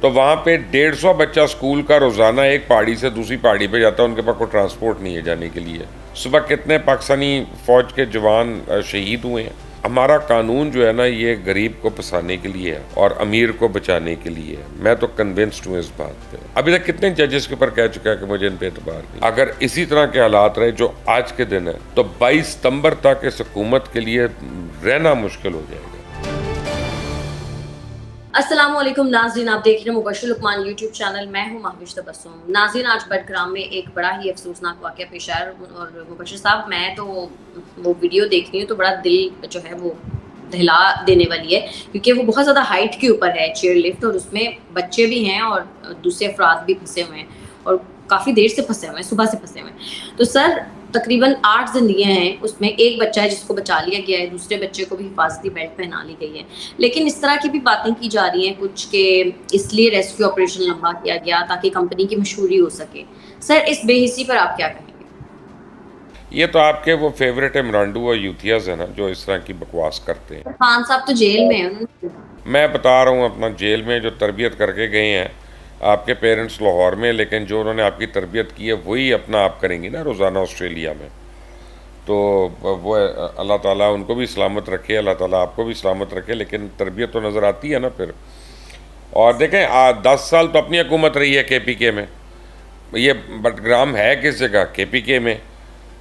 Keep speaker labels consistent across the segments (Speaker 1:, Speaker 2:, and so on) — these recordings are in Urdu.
Speaker 1: تو وہاں پہ 150 بچہ اسکول کا روزانہ ایک پہاڑی سے دوسری پہاڑی پہ جاتا ہے، ان کے پاس کوئی ٹرانسپورٹ نہیں ہے جانے کے لیے. صبح کتنے پاکستانی فوج کے جوان شہید ہوئے ہیں. ہمارا قانون جو ہے نا یہ غریب کو پھنسانے کے لیے ہے اور امیر کو بچانے کے لیے ہے. میں تو کنونسڈ ہوں اس بات پہ. ابھی تک کتنے ججز کے اوپر کہہ چکا ہے کہ مجھے ان پہ اعتبار نہیں. اگر اسی طرح کے حالات رہے جو آج کے دن ہے تو 22 ستمبر تک اس حکومت کے لیے رہنا مشکل ہو جائے گا.
Speaker 2: السلام علیکم ناظرین، آپ دیکھ رہے ہیں مبشر لقمان یوٹیوب چینل. میں ہوں مہوش تبسم. ناظرین، آج بٹگرام میں ایک بڑا ہی افسوسناک واقعہ پیش آیا اور مبشر صاحب میں تو وہ ویڈیو دیکھ رہی ہوں تو بڑا دل جو ہے وہ دہلا دینے والی ہے، کیونکہ وہ بہت زیادہ ہائٹ کے اوپر ہے چیئر لفٹ، اور اس میں بچے بھی ہیں اور دوسرے افراد بھی پھنسے ہوئے ہیں اور کافی دیر سے پھنسے ہوئے ہیں، صبح سے پھنسے ہوئے ہیں. تو سر تقریباً 8 زندگیاں ہیں، اس میں ایک بچہ ہے جس کو بچا لیا گیا ہے، دوسرے بچے کو بھی حفاظتی بیلٹ پہنا لی گئی ہے. لیکن اس طرح کی بھی باتیں کی جا رہی ہیں کچھ کہ اس لیے ریسکیو آپریشن لمبا کیا گیا تاکہ کمپنی کی مشہوری ہو سکے. سر اس بے حسی پر آپ کیا کہیں گے؟
Speaker 1: یہ تو آپ کے وہ فیوریٹ عمرانڈو اور یوتھیاز ہیں نا جو اس طرح کی بکواس کرتے ہیں.
Speaker 2: خان صاحب تو جیل میں ہیں.
Speaker 1: میں بتا رہا ہوں اپنا جیل میں جو تربیت کر کے گئے ہیں آپ کے پیرنٹس لاہور میں، لیکن جو انہوں نے آپ کی تربیت کی ہے وہی اپنا آپ کریں گی نا روزانہ آسٹریلیا میں. تو وہ اللہ تعالیٰ ان کو بھی سلامت رکھے، اللہ تعالیٰ آپ کو بھی سلامت رکھے، لیکن تربیت تو نظر آتی ہے نا پھر. اور دیکھیں 10 سال تو اپنی حکومت رہی ہے کے پی کے میں. یہ بٹگرام ہے کس جگہ؟ کے پی کے میں.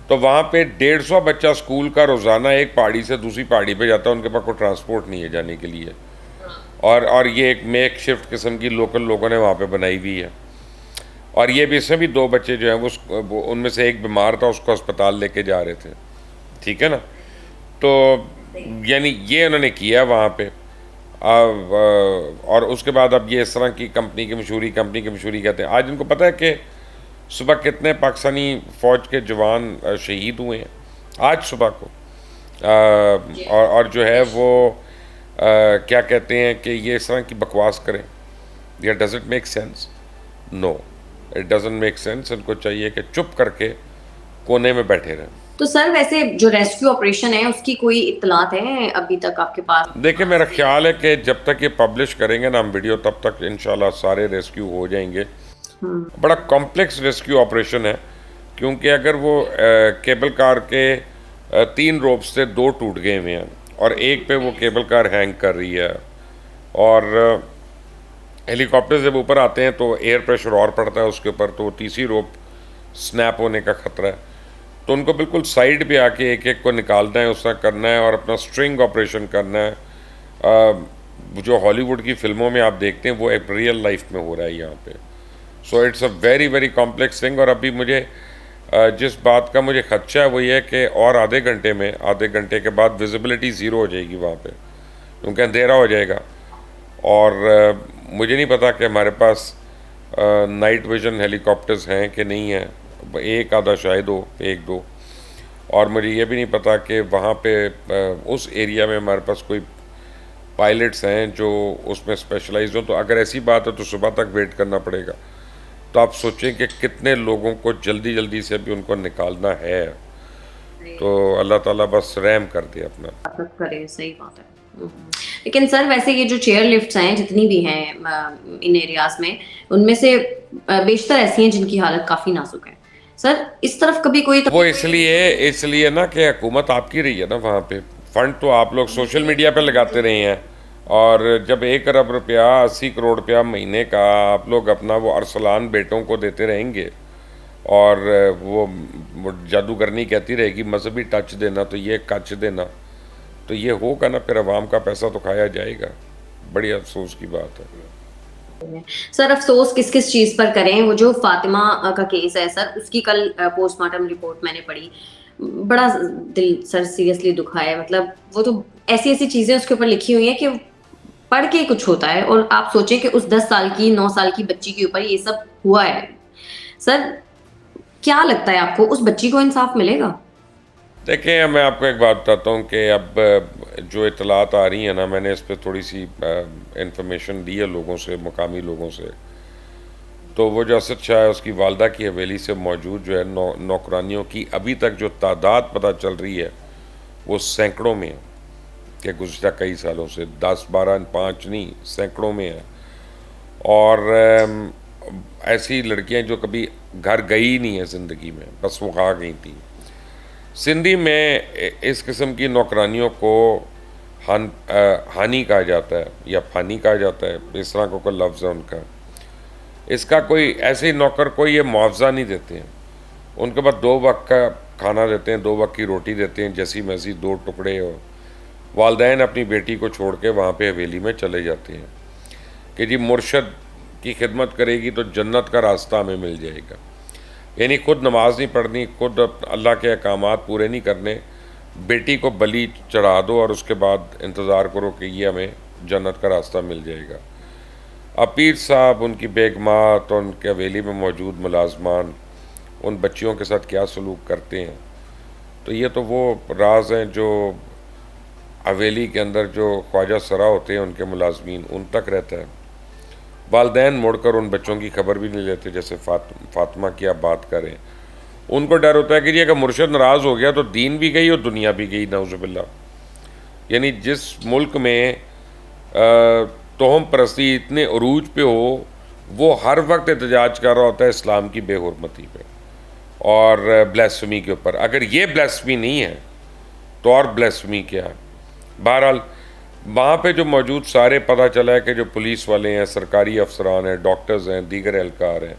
Speaker 1: تو وہاں پہ 150 بچہ اسکول کا روزانہ ایک پہاڑی سے دوسری پہاڑی پہ جاتا ہے، ان کے پاس کوئی ٹرانسپورٹ نہیں ہے جانے کے لیے. اور یہ ایک میک شفٹ قسم کی لوکل لوگوں نے وہاں پہ بنائی ہوئی ہے. اور یہ بھی اس میں بھی 2 بچے جو ہیں وہ ان میں سے ایک بیمار تھا، اس کو اسپتال لے کے جا رہے تھے. ٹھیک ہے نا. تو یعنی یہ انہوں نے کیا ہے وہاں پہ. اور اس کے بعد اب یہ اس طرح کی کمپنی کی مشہوری کہتے ہیں. آج ان کو پتہ ہے کہ صبح کتنے پاکستانی فوج کے جوان شہید ہوئے ہیں آج صبح کو. اور جو ہے وہ کیا کہتے ہیں کہ یہ اس طرح کی بکواس کریں. یہ does it make sense? No, it doesn't make sense. ان کو چاہیے کہ چپ کر کے کونے میں بیٹھے رہیں.
Speaker 2: تو سر ویسے جو ریسکیو آپریشن ہے اس کی کوئی اطلاعات ہیں ابھی تک آپ کے پاس؟
Speaker 1: دیکھیں میرا خیال ہے کہ جب تک یہ پبلش کریں گے نا ہم ویڈیو، تب تک انشاءاللہ سارے ریسکیو ہو جائیں گے. بڑا کمپلیکس ریسکیو آپریشن ہے، کیونکہ اگر وہ کیبل کار کے 3 روپ سے 2 ٹوٹ گئے ہوئے ہیں اور ایک پہ وہ کیبل کار ہینگ کر رہی ہے، اور ہیلی کاپٹر جب اوپر آتے ہیں تو ایئر پریشر اور پڑتا ہے اس کے اوپر، تو وہ تیسری روپ سنیپ ہونے کا خطرہ ہے. تو ان کو بالکل سائڈ پہ آ کے ایک ایک کو نکالنا ہے، اس طرح کرنا ہے اور اپنا سٹرنگ آپریشن کرنا ہے. جو ہالی ووڈ کی فلموں میں آپ دیکھتے ہیں وہ ایک ریئل لائف میں ہو رہا ہے یہاں پہ. So it's a very very complex thing. اور ابھی مجھے جس بات کا مجھے خدشہ ہے وہ یہ ہے کہ اور آدھے گھنٹے کے بعد ویزیبلٹی 0 ہو جائے گی وہاں پہ، کیونکہ اندھیرا ہو جائے گا. اور مجھے نہیں پتا کہ ہمارے پاس نائٹ ویژن ہیلی کاپٹرز ہیں کہ نہیں ہیں. ایک آدھا شاید ہو، 1-2. اور مجھے یہ بھی نہیں پتا کہ وہاں پہ اس ایریا میں ہمارے پاس کوئی پائلٹس ہیں جو اس میں اسپیشلائز ہوں. تو اگر ایسی بات ہے تو صبح تک ویٹ کرنا پڑے گا. تو آپ سوچیں کہ کتنے لوگوں کو جلدی سے بھی ان کو نکالنا ہے. تو اللہ تعالیٰ بس رحم کر دے اپنا.
Speaker 2: کرے. صحیح بات ہے. لیکن سر ویسے یہ جو چیئر لفٹس ہیں جتنی بھی ہیں ان ایریاز میں، ان میں سے بیشتر ایسی ہیں جن کی حالت کافی نازک ہے. سر اس طرف کبھی کوئی
Speaker 1: وہ اس لیے نا کہ حکومت آپ کی رہی ہے نا وہاں پہ. فنڈ تو آپ لوگ سوشل میڈیا پہ لگاتے رہے ہیں، اور جب 1 ارب روپیہ 80 کروڑ روپیہ مہینے کا آپ لوگ اپنا وہ ارسلان بیٹوں کو دیتے رہیں گے، اور وہ جادوگرنی کہتی رہے گی مذہبی ٹچ دینا، تو یہ کچ دینا، تو یہ ہوگا نا پھر عوام کا پیسہ تو کھایا جائے گا. بڑی افسوس کی بات ہے.
Speaker 2: سر افسوس کس چیز پر کریں؟ وہ جو فاطمہ کا کیس ہے سر، اس کی کل پوسٹ مارٹم رپورٹ میں نے پڑھی، بڑا دل سر سیریسلی دکھا ہے. مطلب وہ تو ایسی چیزیں اس کے اوپر لکھی ہوئی ہیں کہ پڑھ کے کچھ ہوتا ہے. اور آپ سوچیں کہ اس 10 سال کی 9 سال کی بچی کے اوپر یہ سب ہوا ہے. سر کیا لگتا ہے آپ کو اس بچی کو انصاف ملے گا؟
Speaker 1: دیکھیں میں آپ کو ایک بات بتاتا ہوں کہ اب جو اطلاعات آ رہی ہیں نا، میں نے اس پہ تھوڑی سی انفارمیشن دی ہے لوگوں سے، مقامی لوگوں سے. تو وہ جو اسد شاہ ہے اس کی والدہ کی حویلی سے موجود جو ہے نوکرانیوں کی ابھی تک جو تعداد پتہ چل رہی ہے وہ سینکڑوں میں ہے، کہ گزشتہ کئی سالوں سے 10 12 5 نہیں، سینکڑوں میں ہے. اور ایسی لڑکیاں جو کبھی گھر گئی نہیں ہیں زندگی میں، بس وہ آ گئی تھیں۔ سندھی میں اس قسم کی نوکرانیوں کو ہانی کہا جاتا ہے یا پھانی کہا جاتا ہے، اس طرح کا کوئی لفظ ہے ان کا۔ اس کا کوئی ایسے ہی نوکر کو یہ معاوضہ نہیں دیتے ہیں، ان کے بعد 2 وقت کا کھانا دیتے ہیں، 2 وقت کی روٹی دیتے ہیں، جیسی میسی 2 ٹکڑے ہو۔ والدین اپنی بیٹی کو چھوڑ کے وہاں پہ حویلی میں چلے جاتے ہیں کہ جی مرشد کی خدمت کرے گی تو جنت کا راستہ ہمیں مل جائے گا، یعنی خود نماز نہیں پڑھنی، خود اللہ کے احکامات پورے نہیں کرنے، بیٹی کو بلی چڑھا دو اور اس کے بعد انتظار کرو کہ یہ ہمیں جنت کا راستہ مل جائے گا۔ اب پیر صاحب، ان کی بیگمات اور ان کے حویلی میں موجود ملازمان ان بچیوں کے ساتھ کیا سلوک کرتے ہیں، تو یہ تو وہ راز ہیں جو حویلی کے اندر جو خواجہ سرا ہوتے ہیں ان کے ملازمین، ان تک رہتا ہے۔ والدین مڑ کر ان بچوں کی خبر بھی نہیں لیتے، جیسے فاطمہ کی آپ بات کریں، ان کو ڈر ہوتا ہے کہ یہ اگر مرشد ناراض ہو گیا تو دین بھی گئی اور دنیا بھی گئی، نعوذ باللہ۔ یعنی جس ملک میں توہم پرستی اتنے عروج پہ ہو، وہ ہر وقت احتجاج کر رہا ہوتا ہے اسلام کی بے حرمتی پہ اور بلیسفمی کے اوپر۔ اگر یہ بلیسفمی نہیں ہے تو اور بلیسفمی کیا ہے؟ بہرحال وہاں پہ جو موجود سارے پتہ چلا ہے کہ جو پولیس والے ہیں، سرکاری افسران ہیں، ڈاکٹرز ہیں، دیگر اہلکار ہیں،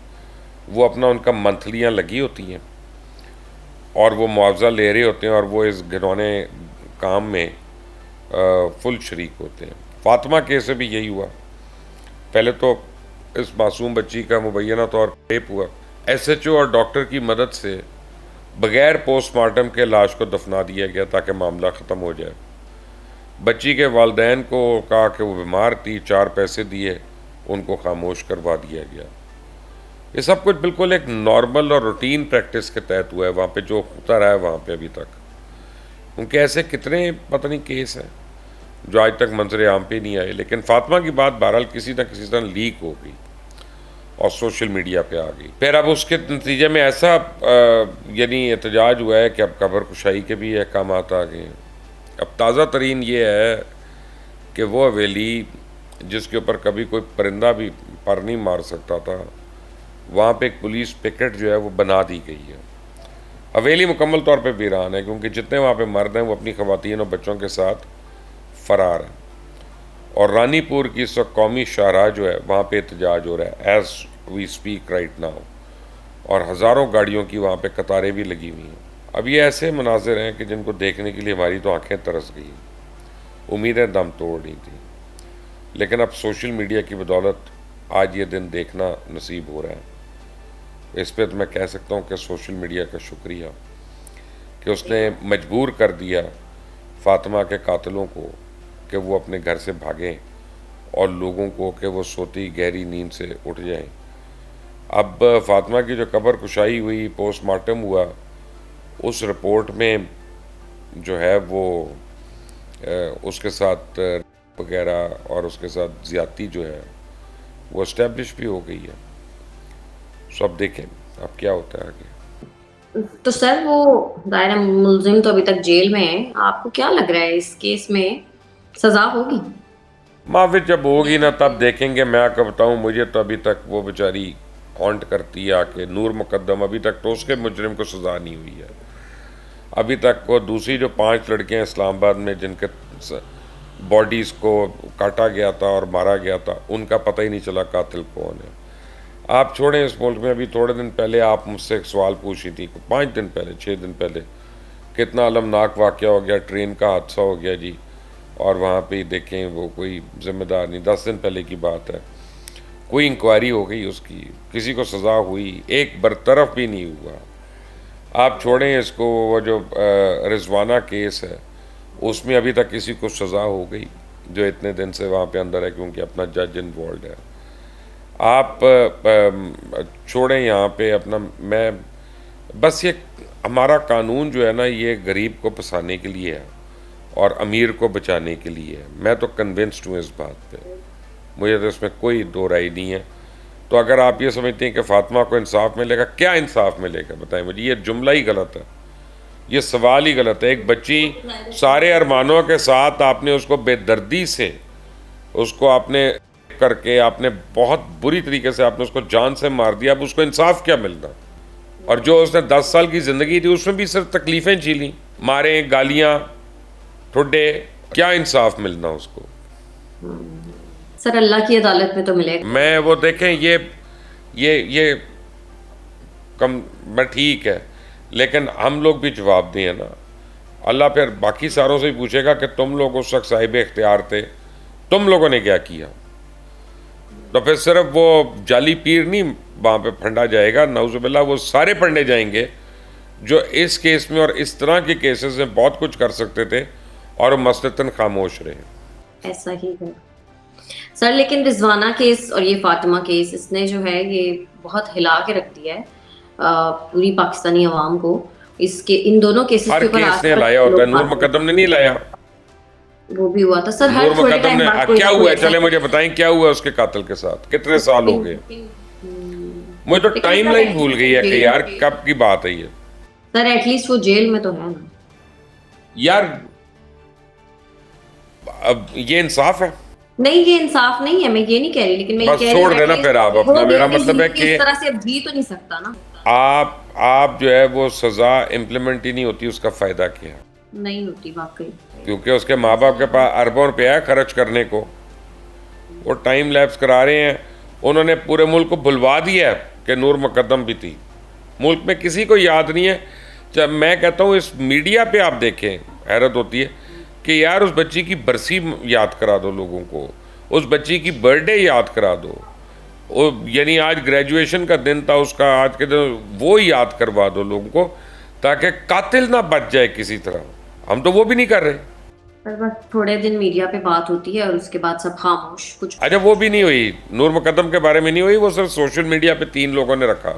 Speaker 1: وہ اپنا ان کا منتھلیاں لگی ہوتی ہیں اور وہ معاوضہ لے رہے ہوتے ہیں اور وہ اس گھنونے کام میں فل شریک ہوتے ہیں۔ فاطمہ کیس سے بھی یہی ہوا۔ پہلے تو اس معصوم بچی کا مبینہ طور پر ریپ ہوا، ایس ایچ او اور ڈاکٹر کی مدد سے بغیر پوسٹ مارٹم کے لاش کو دفنا دیا گیا تاکہ معاملہ ختم ہو جائے۔ بچی کے والدین کو کہا کہ وہ بیمار تھی، 4 پیسے دیے، ان کو خاموش کروا دیا گیا۔ یہ سب کچھ بالکل ایک نارمل اور روٹین پریکٹس کے تحت ہوا ہے، وہاں پہ جو ہوتا رہا ہے وہاں پہ ابھی تک۔ کیونکہ ایسے کتنے پتہ نہیں کیس ہیں جو آج تک منظر عام پہ نہیں آئے، لیکن فاطمہ کی بات بہرحال کسی نہ کسی طرح لیک ہو گئی اور سوشل میڈیا پہ آ گئی۔ پھر اب اس کے نتیجے میں ایسا یعنی احتجاج ہوا ہے کہ اب قبر کشائی کے بھی احکامات آ گئے ہیں۔ اب تازہ ترین یہ ہے کہ وہ حویلی جس کے اوپر کبھی کوئی پرندہ بھی پر نہیں مار سکتا تھا، وہاں پہ ایک پولیس پکٹ جو ہے وہ بنا دی گئی ہے۔ حویلی مکمل طور پہ ویران ہے کیونکہ جتنے وہاں پہ مرد ہیں وہ اپنی خواتین اور بچوں کے ساتھ فرار ہیں۔ اور رانی پور کی اس وقت قومی شاہراہ جو ہے وہاں پہ احتجاج ہو رہا ہے as we speak right now, اور ہزاروں گاڑیوں کی وہاں پہ قطاریں بھی لگی ہوئی ہیں۔ اب یہ ایسے مناظر ہیں کہ جن کو دیکھنے کے لیے ہماری تو آنکھیں ترس گئی، امیدیں دم توڑ رہی تھیں، لیکن اب سوشل میڈیا کی بدولت آج یہ دن دیکھنا نصیب ہو رہا ہے۔ اس پہ تو میں کہہ سکتا ہوں کہ سوشل میڈیا کا شکریہ کہ اس نے مجبور کر دیا فاطمہ کے قاتلوں کو کہ وہ اپنے گھر سے بھاگیں اور لوگوں کو کہ وہ سوتی گہری نیند سے اٹھ جائیں۔ اب فاطمہ کی جو قبر کشائی ہوئی، پوسٹ مارٹم ہوا، اس رپورٹ میں جو ہے وہ اس کے ساتھ وغیرہ اور اس کے ساتھ زیادتی جو ہے وہ اسٹیبلش بھی ہو گئی ہے۔ سب دیکھیں اب کیا ہوتا ہے آگے۔
Speaker 2: تو سر وہ دائرہ ملزم تو ابھی تک جیل میں ہے، آپ کو کیا لگ رہا ہے اس کیس میں سزا ہوگی؟
Speaker 1: معافی جب ہوگی نا تب دیکھیں گے۔ میں آپ کو بتاؤں، مجھے تو ابھی تک وہ بیچاری ہانٹ کرتی ہے کہ نور مقدم، ابھی تک تو اس کے مجرم کو سزا نہیں ہوئی ہے۔ ابھی تک وہ دوسری جو 5 لڑکیاں اسلام آباد میں جن کے باڈیز کو کاٹا گیا تھا اور مارا گیا تھا، ان کا پتہ ہی نہیں چلا قاتل کون ہے۔ آپ چھوڑیں اس ملک میں، ابھی تھوڑے دن پہلے آپ مجھ سے ایک سوال پوچھی تھی، 5 دن پہلے 6 دن پہلے، کتنا المناک واقعہ ہو گیا، ٹرین کا حادثہ ہو گیا جی، اور وہاں پہ دیکھیں وہ کوئی ذمہ دار نہیں۔ 10 دن پہلے کی بات ہے، کوئی انکوائری ہو گئی اس کی، کسی کو سزا ہوئی، ایک برطرف بھی نہیں ہوا۔ آپ چھوڑیں اس کو، وہ جو رضوانہ کیس ہے اس میں ابھی تک کسی کو سزا ہو گئی جو اتنے دن سے وہاں پہ اندر ہے، کیونکہ اپنا جج انوالوڈ ہے۔ آپ چھوڑیں یہاں پہ اپنا، میں بس یہ ہمارا قانون جو ہے نا یہ غریب کو پھنسانے کے لیے ہے اور امیر کو بچانے کے لیے ہے۔ میں تو کنونسڈ ہوں اس بات پہ، مجھے تو اس میں کوئی دو رائے نہیں ہے۔ تو اگر آپ یہ سمجھتے ہیں کہ فاطمہ کو انصاف ملے گا، کیا انصاف ملے گا بتائیں مجھے؟ یہ جملہ ہی غلط ہے، یہ سوال ہی غلط ہے۔ ایک بچی سارے ارمانوں کے ساتھ آپ نے اس کو بے دردی سے اس کو آپ نے کر کے آپ نے بہت بری طریقے سے آپ نے اس کو جان سے مار دیا, اب اس کو انصاف کیا ملنا؟ اور جو اس نے 10 سال کی زندگی تھی اس میں بھی صرف تکلیفیں جھیلیں, ماریں, گالیاں, ٹھڈے, کیا انصاف ملنا اس کو؟
Speaker 2: سر اللہ کی عدالت میں تو ملے گا.
Speaker 1: میں وہ دیکھیں یہ میں ٹھیک ہے, لیکن ہم لوگ بھی جواب دیں نا. اللہ پھر باقی ساروں سے ہی پوچھے گا کہ تم لوگ اس وقت صاحب اختیار تھے, تم لوگوں نے کیا کیا؟ تو پھر صرف وہ جعلی پیر نہیں وہاں پہ پھنڈا جائے گا, نعوذ باللہ, وہ سارے پھنڈے جائیں گے جو اس کیس میں اور اس طرح کے کیسز میں بہت کچھ کر سکتے تھے اور مسلطن خاموش رہے.
Speaker 2: ایسا ہی ہے سر. لیکن رضوانہ کیس اور یہ فاطمہ کیس, اس نے جو ہے یہ بہت ہلا کے رکھ دیا ہے پوری پاکستانی عوام کو. اس کے ان دونوں کیسز کے اوپر
Speaker 1: کیس نے لایا ہوتا ہے, نور مقدم نے نہیں لایا.
Speaker 2: وہ بھی ہوا تھا سر. ہر
Speaker 1: نور مقدم نے کیا ہوا ہے, چلے مجھے بتائیں کیا ہوا اس کے قاتل کے ساتھ, کتنے سال ہو گئے؟ مجھے تو ٹائم لائن بھول گئی ہے کہ یار کب کی بات ہے یہ.
Speaker 2: سر ایٹ لیسٹ وہ جیل میں تو ہے نا
Speaker 1: یار. اب یہ انصاف ہے؟
Speaker 2: نہیں, یہ انصاف نہیں ہے, میں یہ نہیں کہہ رہی, لیکن میں
Speaker 1: بس چھوڑ دینا پھر آپ اپنا. میرا مطلب ہے کہ
Speaker 2: اس طرح سے اب جی تو نہیں سکتا نا
Speaker 1: آپ جو ہے وہ سزا امپلیمنٹ ہی نہیں ہوتی, اس کا فائدہ کیا؟
Speaker 2: نہیں ہوتی واقعی,
Speaker 1: کیونکہ اس کے ماں باپ کے پاس اربوں روپیہ ہے خرچ کرنے کو. وہ ٹائم لیپس کرا رہے ہیں. انہوں نے پورے ملک کو بھلوا دیا ہے کہ نور مقدم بھی تھی. ملک میں کسی کو یاد نہیں ہے. جب میں کہتا ہوں اس میڈیا پہ آپ دیکھیں, حیرت ہوتی ہے کہ یار اس بچی کی برسی یاد کرا دو لوگوں کو, اس بچی کی برتھ ڈے یاد کرا دو, یعنی آج گریجویشن کا دن تھا اس کا, آج کے دن وہ یاد کروا دو لوگوں کو تاکہ قاتل نہ بچ جائے کسی طرح. ہم تو وہ بھی نہیں کر رہے.
Speaker 2: بس تھوڑے دن میڈیا پہ بات ہوتی ہے اور اس کے بعد سب خاموش. کچھ
Speaker 1: اچھا وہ بھی نہیں ہوئی, نور مقدم کے بارے میں نہیں ہوئی, وہ صرف سوشل میڈیا پہ 3 لوگوں نے رکھا,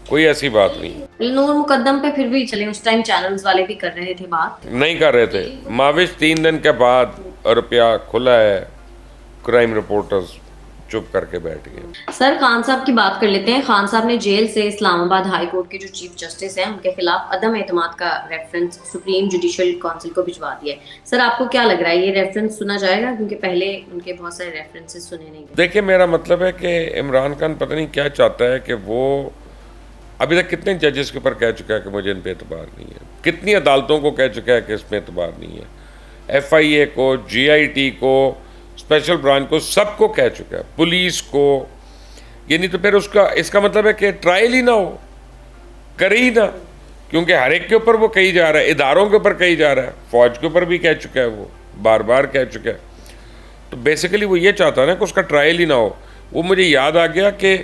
Speaker 1: کوئی ایسی بات نہیں.
Speaker 2: نور مقدم پہ پھر بھی چلے, اس ٹائم چینلز والے بھی کر رہے تھے بات,
Speaker 1: نہیں کر رہے تھے. ماوش 3 دن کے بعد روپیہ کھلا ہے, کرائم رپورٹرز چپ کر کے بیٹھ گئے.
Speaker 2: سر خان صاحب کی بات کر لیتے ہیں. خان صاحب نے جیل سے اسلام آباد ہائی کورٹ کے جو چیف جسٹس ہیں ان کے خلاف عدم اعتماد کا ریفرنس سپریم جوڈیشل کونسل کو بھجوا دیا ہے. سر آپ کو کیا لگ رہا ہے یہ ریفرنس سنا جائے گا؟ کیونکہ پہلے ان کے بہت سارے ریفرنسز سنے نہیں گئے.
Speaker 1: دیکھیں میرا مطلب ہے کہ عمران خان پتہ نہیں کیا چاہتا ہے, کہ وہ ابھی تک کتنے ججز کے اوپر کہہ چکا ہے کہ مجھے ان پہ اعتبار نہیں ہے, کتنی عدالتوں کو کہہ چکا ہے کہ اس پہ اعتبار نہیں ہے, FIA کو, GIT کو, اسپیشل برانچ کو, سب کو کہہ چکا ہے, پولیس کو. یعنی تو پھر اس کا مطلب ہے کہ ٹرائل ہی نہ ہو, کرے ہی نہ, کیونکہ ہر ایک کے اوپر وہ کہی جا رہا ہے, اداروں کے اوپر کہی جا رہا ہے, فوج کے اوپر بھی کہہ چکا ہے, وہ بار بار کہہ چکا ہے. تو بیسیکلی وہ یہ چاہتا ہے نا کہ اس کا ٹرائل ہی نہ ہو. وہ مجھے یاد آ گیا کہ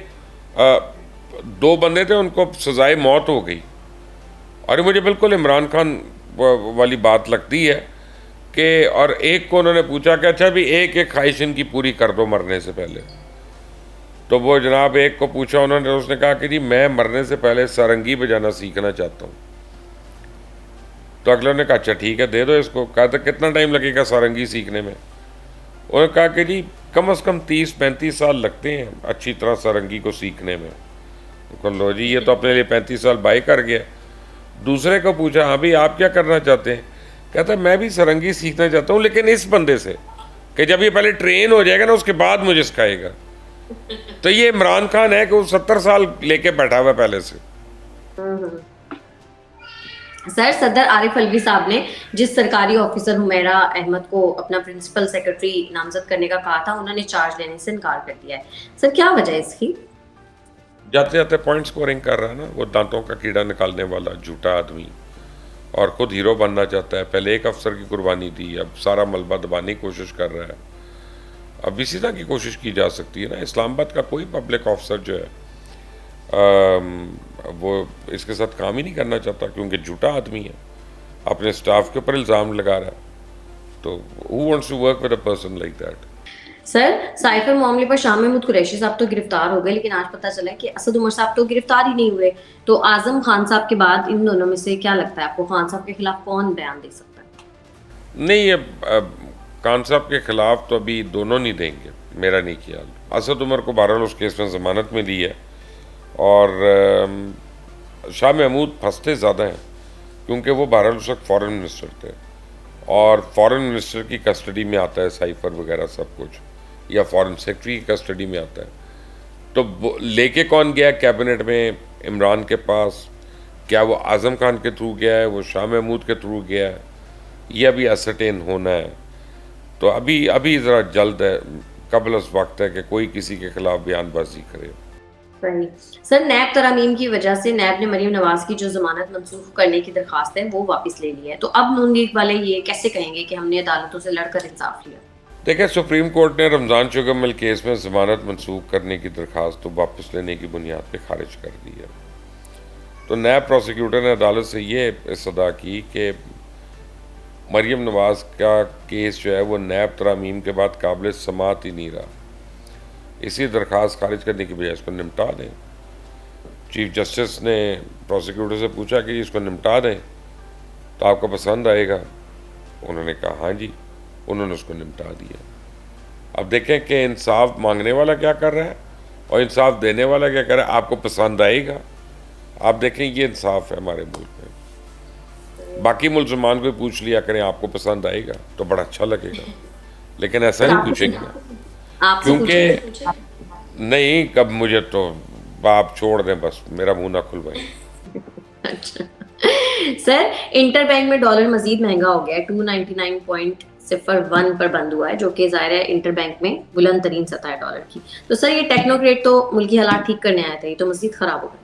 Speaker 1: 2 بندے تھے, ان کو سزائے موت ہو گئی, اور مجھے بالکل عمران خان والی بات لگتی ہے کہ, اور ایک کو انہوں نے پوچھا کہ اچھا بھی ایک خواہش ان کی پوری کر دو مرنے سے پہلے. تو وہ جناب ایک کو پوچھا انہوں نے, اس نے کہا کہ جی میں مرنے سے پہلے سارنگی بجانا سیکھنا چاہتا ہوں. تو اگلے نے کہا اچھا ٹھیک ہے دے دو اس کو. کہا تھا کتنا ٹائم لگے گا سارنگی سیکھنے میں؟ انہوں نے کہا کہ جی کم از کم 30-35 سال لگتے ہیں اچھی طرح سارنگی کو سیکھنے میں. لو جی یہ تو اپنے لیے 35 سال بائی کر گیا. دوسرے کو پوچھا ہاں بھائی آپ کیا کرنا چاہتے ہیں؟ کہتا ہے میں بھی سارنگی سیکھنا چاہتا ہوں, لیکن اس بندے سے کہ جب یہ پہلے ٹرین ہو جائے گا نا اس کے بعد مجھے سکھائے گا. تو یہ عمران خان ہے کہ وہ 70 سال لے کے بیٹھا ہوا ہے پہلے سے.
Speaker 2: سر صدر عارف الوی صاحب نے جس سرکاری آفیسر حمیرہ احمد کو اپنا پرنسپل سیکرٹری نامزد کرنے کا کہا تھا, انہوں نے چارج لینے سے انکار کر دیا ہے. سر کیا وجہ ہے اس کی؟
Speaker 1: جاتے جاتے پوائنٹ سکورنگ کر رہا ہے نا, وہ دانتوں کا کیڑا نکالنے والا جھوٹا آدمی, اور خود ہیرو بننا چاہتا ہے. پہلے ایک افسر کی قربانی دی, اب سارا ملبہ دبانے کی کوشش کر رہا ہے. اب اسی طرح کی کوشش کی جا سکتی ہے نا. اسلام آباد کا کوئی پبلک آفسر جو ہے وہ اس کے ساتھ کام ہی نہیں کرنا چاہتا, کیونکہ جھوٹا آدمی ہے, اپنے سٹاف کے اوپر الزام لگا رہا ہے. تو who wants to work with a person like that?
Speaker 2: Sir cipher معاملے پر شاہ محمود قریشی صاحب تو گرفتار ہو گئے, لیکن آج پتہ چلا کہ اسد عمر صاحب تو گرفتار ہی نہیں ہوئے. تو اعظم خان صاحب کے بعد ان دونوں میں سے کیا لگتا ہے آپ کو, خان صاحب کے خلاف کون بیان دے سکتا ہے؟
Speaker 1: نہیں, اب خان صاحب کے خلاف تو ابھی دونوں نہیں دیں گے, میرا نہیں خیال. اسد عمر کو بہرحال اس کیس میں ضمانت میں دی ہے, اور شاہ محمود پھنستے زیادہ ہیں کیونکہ وہ بہرحال اس وقت فارن منسٹر تھے, اور فارن منسٹر کی کسٹڈی میں آتا ہے سائفر وغیرہ سب کچھ, یا فارن سیکرٹری کی کسٹڈی میں آتا ہے. تو لے کے کون گیا کیبنٹ میں عمران کے پاس؟ کیا وہ اعظم خان کے تھرو گیا ہے, وہ شاہ محمود کے تھرو گیا ہے؟ یہ ابھی اسرٹین ہونا ہے. تو ابھی ذرا جلد ہے, قبل از وقت ہے کہ کوئی کسی کے خلاف بیان بازی کرے.
Speaker 2: سر, نیب ترامیم کی وجہ سے نیب نے مریم نواز کی جو ضمانت منسوخ کرنے کی درخواست ہے وہ واپس لے لی ہے, تو اب نون لیگ والے یہ کیسے کہیں گے کہ ہم نے عدالتوں سے لڑ کر انصاف لیا؟
Speaker 1: دیکھیں, سپریم کورٹ نے رمضان شوگر مل کیس میں ضمانت منسوخ کرنے کی درخواست تو واپس لینے کی بنیاد پہ خارج کر دی ہے. تو نیب پروسیکیوٹر نے عدالت سے یہ استدعا کی کہ مریم نواز کا کیس جو ہے وہ نیب ترامیم کے بعد قابل سماعت ہی نہیں رہا, اسی درخواست خارج کرنے کی بجائے اس کو نمٹا دیں. چیف جسٹس نے پروسیکیوٹر سے پوچھا کہ اس کو نمٹا دیں تو آپ کو پسند آئے گا؟ انہوں نے کہا ہاں جی. انہوں نے اس کو نمٹا دیا. اب دیکھیں کہ انصاف مانگنے والا کیا کر رہا ہے اور انصاف دینے والا کیا کر رہا ہے. آپ کو پسند آئے گا؟ آپ دیکھیں, یہ انصاف ہے ہمارے ملک میں. باقی ملزمان کو پوچھ لیا کریں آپ کو پسند آئے گا تو بڑا اچھا لگے گا, لیکن ایسا نہیں پوچھیں گے نا, کیونکہ نہیں, کب مجھے تو آپ چھوڑ دیں بس, میرا منہ نہ کھلوائیں.
Speaker 2: سر, انٹر بینک میں ڈالر مزید مہنگا ہو گیا ہے, 299.01 پر بند ہوا ہے, جو کہ ظاہر ہے انٹر بینک میں بلند ترین سطح ہے ڈالر کی. تو سر, یہ ٹیکنوکریٹ تو ملکی حالات ٹھیک کرنے آئے تھے, یہ تو مزید خراب ہو گئے.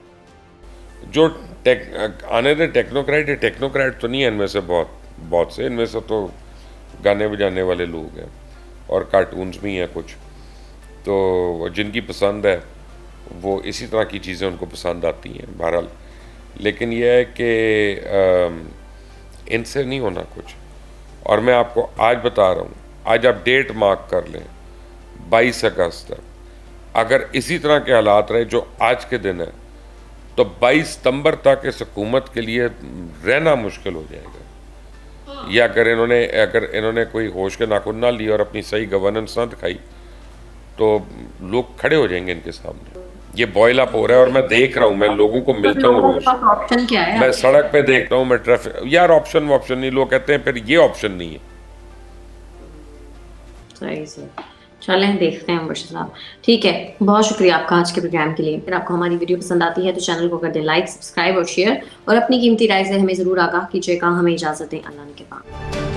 Speaker 1: جو آنے دیں ٹیکنوکریٹ, یہ ٹیکنوکریٹ تو نہیں ہے ان میں سے, بہت سے ان میں سے تو گانے بجانے والے لوگ ہیں اور کارٹونز بھی ہیں کچھ, تو جن کی پسند ہے وہ اسی طرح کی چیزیں ان کو پسند آتی ہیں. بہرحال لیکن یہ ہے کہ ان سے نہیں ہونا کچھ. اور میں آپ کو آج بتا رہا ہوں, آج آپ ڈیٹ مارک کر لیں, 22 اگست ہے. اگر اسی طرح کے حالات رہے جو آج کے دن ہے تو 22 ستمبر تک اس حکومت کے لیے رہنا مشکل ہو جائے گا. یا اگر انہوں نے کوئی ہوش کے ناخن نہ لی اور اپنی صحیح گورننس نہ دکھائی تو لوگ کھڑے ہو جائیں گے ان کے سامنے. یہ بوائل اپ ہو رہا ہے اور میں دیکھ رہا ہوں, میں لوگوں کو ملتا ہوں روز, میں سڑک پہ دیکھتا ہوں, میں ٹریفک, یار آپشن نہیں, لوگ کہتے ہیں پھر یہ آپشن نہیں ہے.
Speaker 2: صحیح سے چلیں دیکھتے ہیں مبشر صاحب. ٹھیک ہے, بہت شکریہ آپ کا آج کے پروگرام کے لیے. اگر آپ کو ہماری ویڈیو پسند آتی ہے تو چینل کو کر دیں لائک, سبسکرائب اور شیئر, اور اپنی قیمتی رائے سے ہمیں ضرور آگاہ کیجیے گا. ہمیں اجازت دیں, اللہ نے کے پاس.